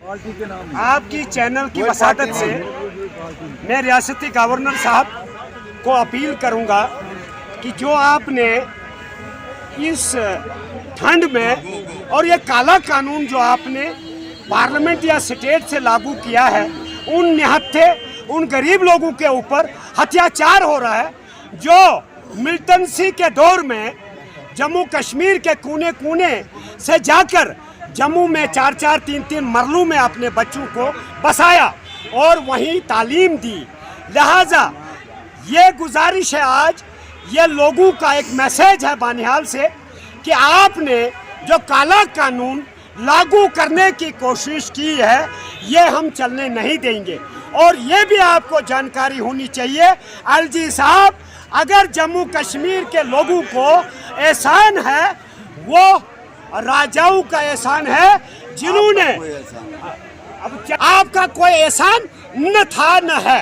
आपकी चैनल की वसादत से मैं रियासती गवर्नर साहब को अपील करूंगा कि जो आपने इस ठंड में और ये काला कानून जो आपने पार्लियामेंट या स्टेट से लागू किया है, उन निहत्थे उन गरीब लोगों के ऊपर अत्याचार हो रहा है, जो मिलिटेंसी के दौर में जम्मू कश्मीर के कोने कोने से जाकर जम्मू में 4-4, 3-3 मरलों में अपने बच्चों को बसाया और वहीं तालीम दी। लिहाजा ये गुजारिश है, आज ये लोगों का एक मैसेज है बानिहाल से कि आपने जो काला कानून लागू करने की कोशिश की है, ये हम चलने नहीं देंगे। और ये भी आपको जानकारी होनी चाहिए एलजी साहब, अगर जम्मू कश्मीर के लोगों को एहसान है, वो राजाओं का एहसान है जिन्होंने, अब आपका कोई एहसान न था न है।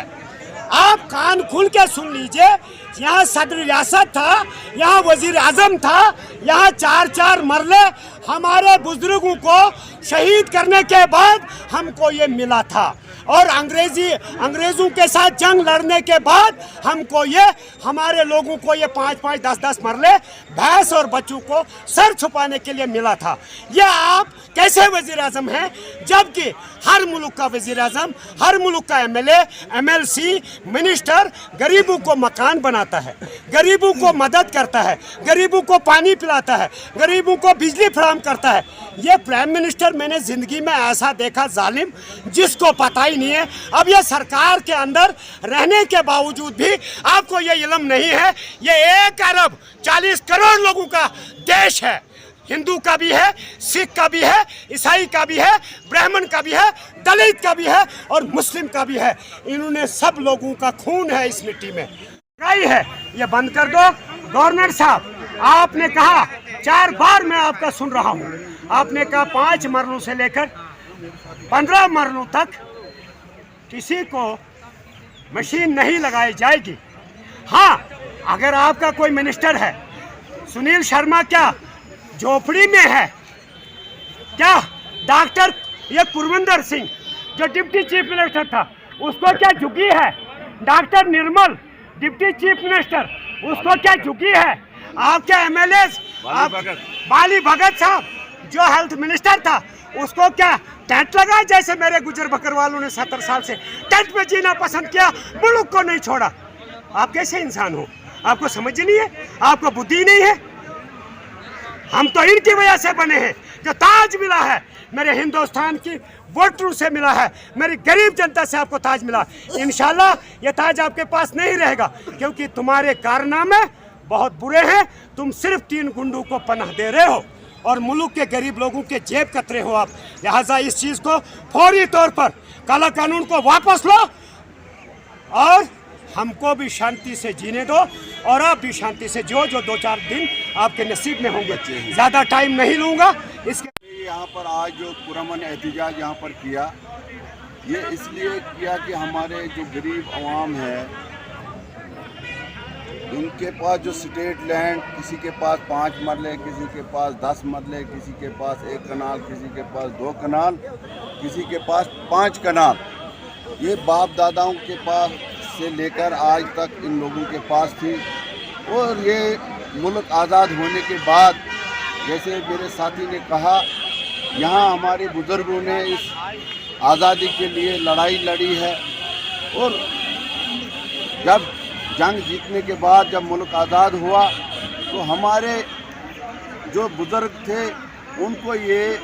आप कान खुल के सुन लीजिए, यहाँ सदर रियासत था, यहाँ वजीर आजम था, यहाँ 4-4 मरले हमारे बुजुर्गों को शहीद करने के बाद हमको ये मिला था, और अंग्रेज़ों के साथ जंग लड़ने के बाद हमको ये, हमारे लोगों को ये 5-5, 10-10 मरले भैंस और बच्चों को सर छुपाने के लिए मिला था। ये आप कैसे वजीर आजम हैं, जबकि हर मुल्क का वजीर आजम, हर मुल्क का एमएलए, एमएलसी, मिनिस्टर गरीबों को मकान बनाता है, गरीबों को मदद करता है, गरीबों को पानी पिलाता है, गरीबों को बिजली फराहम करता है। ये प्राइम मिनिस्टर मैंने जिंदगी में ऐसा देखा जालिम, जिसको पता ही नहीं है। अब ये सरकार के अंदर रहने के बावजूद भी आपको ये इल्म नहीं है, ये 1 अरब 40 करोड़ लोगों का देश है। हिंदू का भी है, सिख का भी है, ईसाई का भी है, ब्राह्मण का भी है, दलित का भी है और मुस्लिम का भी है। इन्होंने सब लोगों का खून है इस मिट्टी में। है ये बंद कर दो। गवर्नर साहब, आपने कहा 4 बार मैं आपका सुन रहा हूँ, आपने कहा 5 मरलों से लेकर 15 मरलों तक किसी को मशीन नहीं लगाई जाएगी। हाँ, अगर आपका कोई मिनिस्टर है, सुनील शर्मा क्या झोपड़ी में है क्या? डॉक्टर ये कुरविंदर सिंह जो डिप्टी चीफ मिनिस्टर था, उसको क्या झुकी है? डॉक्टर निर्मल डिप्टी चीफ मिनिस्टर, उसको क्या झुकी है? आपके एमएलए बाली भगत साहब जो हेल्थ मिनिस्टर था, उसको क्या टेंट लगा? जैसे मेरे गुजर बकर वालों ने 70 साल से टेंट में जीना पसंद किया, मुल्क को नहीं छोड़ा। आप कैसे इंसान हो? आपको समझ नहीं है, आपको बुद्धि नहीं है। हम तो इनकी वजह से बने हैं, जो ताज मिला है मेरे हिंदुस्तान की वोटरों से मिला है, मेरी गरीब जनता से आपको ताज मिला। इंशाल्लाह ये ताज आपके पास नहीं रहेगा, क्योंकि तुम्हारे कारनामे बहुत बुरे हैं। तुम सिर्फ 3 गुंडों को पनाह दे रहे हो और मुल्क के गरीब लोगों के जेब कतरे हो आप। लिहाजा इस चीज़ को फौरी तौर पर काला कानून को वापस लो और हमको भी शांति से जीने दो, और आप भी शांति से जो 2-4 दिन आपके नसीब में होंगे। ज़्यादा टाइम नहीं लूँगा। इसके यहाँ पर आज जो पुरअमन एहतजाज यहाँ पर किया, ये इसलिए किया कि हमारे जो गरीब आवाम है, उनके पास जो स्टेट लैंड, किसी के पास 5 मरले, किसी के पास 10 मरले, किसी के पास 1 कनाल, किसी के पास 2 कनाल, किसी के पास 5 कनाल, ये बाप दादाओं के पास से लेकर आज तक इन लोगों के पास थी। और ये मुल्क आज़ाद होने के बाद, जैसे मेरे साथी ने कहा, यहाँ हमारे बुज़ुर्गों ने इस आज़ादी के लिए लड़ाई लड़ी है। और जब जंग जीतने के बाद जब मुल्क आज़ाद हुआ, तो हमारे जो बुज़ुर्ग थे उनको ये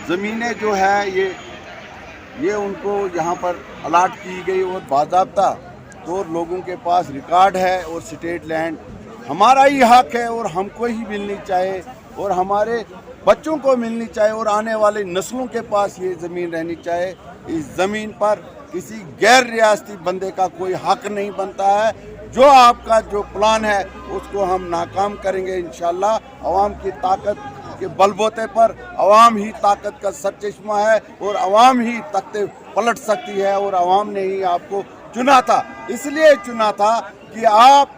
ज़मीनें जो है ये उनको यहाँ पर अलाट की गई और बाज़ाब्ता तो लोगों के पास रिकॉर्ड है। और स्टेट लैंड हमारा ही हक है और हमको ही मिलनी चाहिए और हमारे बच्चों को मिलनी चाहिए और आने वाले नस्लों के पास ये ज़मीन रहनी चाहिए। इस ज़मीन पर किसी गैर रियासती बंदे का कोई हक नहीं बनता है। जो आपका जो प्लान है उसको हम नाकाम करेंगे इंशाल्लाह। अवाम की ताकत के बलबूते पर अवाम ही ताकत का सरचश्मा है और अवाम ही तख्ते पलट सकती है। और अवाम ने ही आपको चुना था, इसलिए चुना था कि आप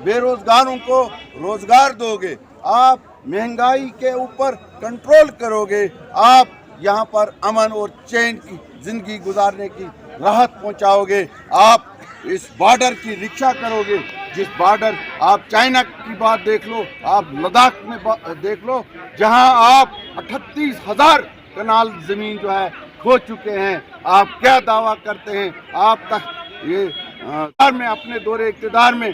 बेरोजगारों को रोजगार दोगे, आप महंगाई के ऊपर कंट्रोल करोगे, आप यहाँ पर अमन और चैन की ज़िंदगी गुजारने की राहत पहुँचाओगे। आप इस बॉर्डर की रक्षा करोगे। जिस बॉर्डर, आप चाइना की बात देख लो, आप लद्दाख में देख लो, जहाँ आप 38,000 कनाल ज़मीन जो है खो चुके हैं। आप क्या दावा करते हैं? आप तक ये में अपने दौरे इक़्तिदार में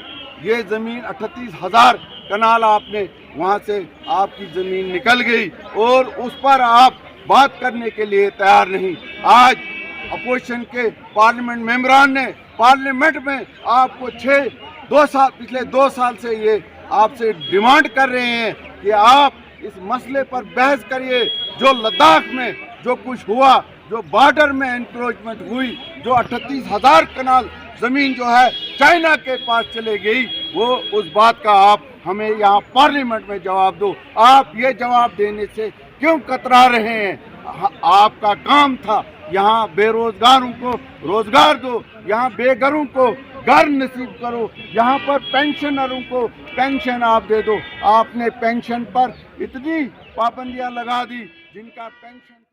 ये ज़मीन 38,000 कनाल आपने वहाँ से आपकी ज़मीन निकल गई और उस पर आप बात करने के लिए तैयार नहीं। आज अपोजिशन के पार्लियामेंट मेंबरान ने पार्लियामेंट में आपको पिछले 2 साल से ये आपसे डिमांड कर रहे हैं कि आप इस मसले पर बहस करिए। जो लद्दाख में जो कुछ हुआ, जो बॉर्डर में एनक्रोचमेंट हुई, जो 38,000 कनाल ज़मीन जो है चाइना के पास चले गई, वो उस बात का आप हमें यहाँ पार्लियामेंट में जवाब दो। आप ये जवाब देने से क्यों कतरा रहे हैं? आपका काम था यहाँ बेरोजगारों को रोजगार दो, यहाँ बेघरों को घर नसीब करो, यहाँ पर पेंशनरों को पेंशन आप दे दो। आपने पेंशन पर इतनी पाबंदियां लगा दी जिनका पेंशन